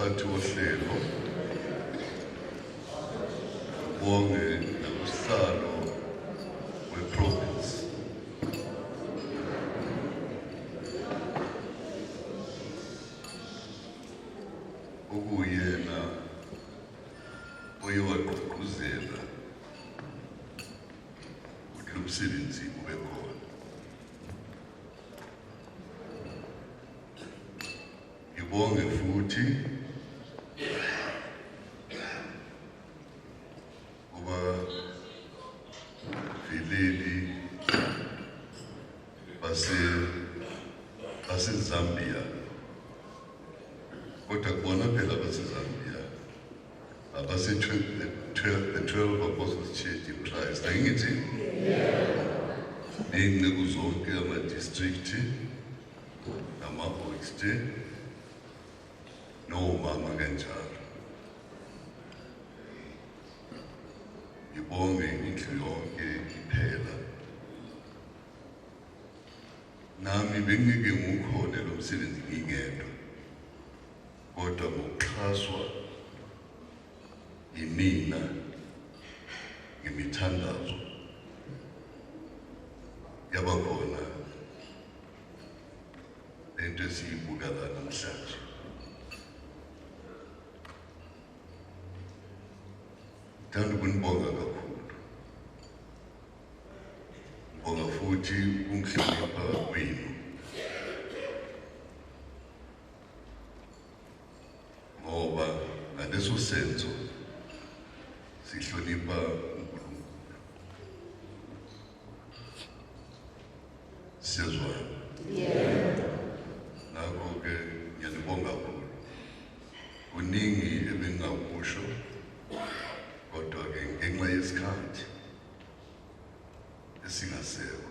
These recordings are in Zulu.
umphathi wohlelo bonge nakusihlalo weprovince okuyena oyewagqugquzela ukuthi lo msebenzi ube khona. Ngibonge futhi kuba veleli base-Zambia, kodwa kubona phela base-Zambia the 12 Apostles Church in Christ. Angithi ney'nceku zonke ama-district nama-oyste nomama kanjalo. Ngibonge indlu yonke iphela. Nami bengike ngukhona lo msebenzi ngingedwa, kodwa ngokuxhaswa yimina ngemithandazo yabakhona lento esiyibuka la namhlanje. Ngithanda ukunibonga kakhulu. Ngibonga futhi ukungihlonipha kwenu. Ngoba ngaleso senzo sihlonipha uNkulunkulu. Siyazwana? Ngakho-ke ngiyanibonga kakhulu. Kuningi ebengingakusho, kodwa-ke ngenxa yesikhathi esingasekho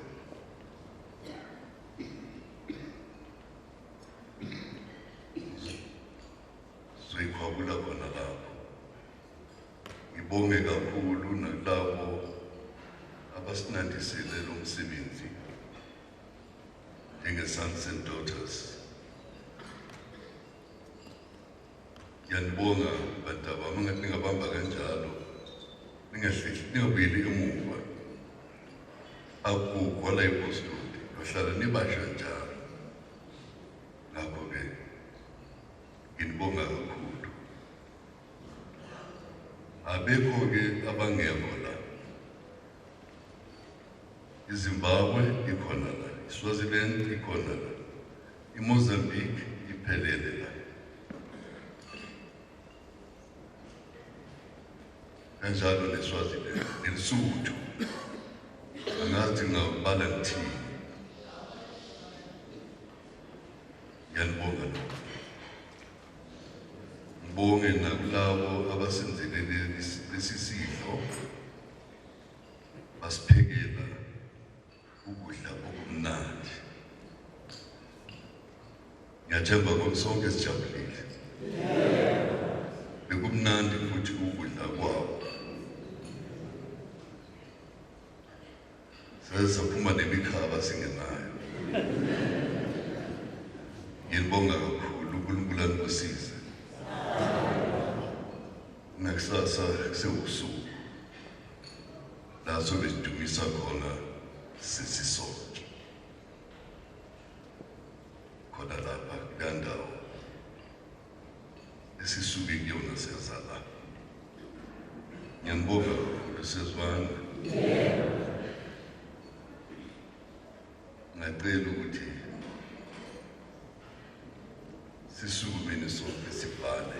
soyikhwabula khona lapho. Ngibonge kakhulu nalabo abasinandisele lo msebenzi njenge-Sons and Daughters. Ngiyanibonga bantaba, mangathi ningabamba kanjalo ningabuyeli emuva. Akukho la ipostoli, yohlala nibasha njalo. Ngakho-ke nginibonga kakhulu. Abekho-ke abangekho la. iZimbabwe ikhona la, iSwaziland ikhona la, iMozambique iphelele la. Kanjalo neSwaziland, neLesotho. Angathi ngabala ngithini. Ngiyanibonga lokho. Ngibonge nakulabo abasenzele lesi sidlo, basiphekela ukudla okumnandi. Ngiyathemba ukuthi sonke sijabulile. Bekumnandi futhi ukudla kwabo. Saphuma nemikhaba singenayo. Ngiyabonga kakhulu, uNkulunkulu anibusise. Nakusasa kusewusuku la sobe sidumisa khona sisonke khona lapha kandawo esisuke kuyona siyaza la. Ngiyabonga kakhulu, siyazwana. Ngicela ukuthi sisukumeni sonke sibhale.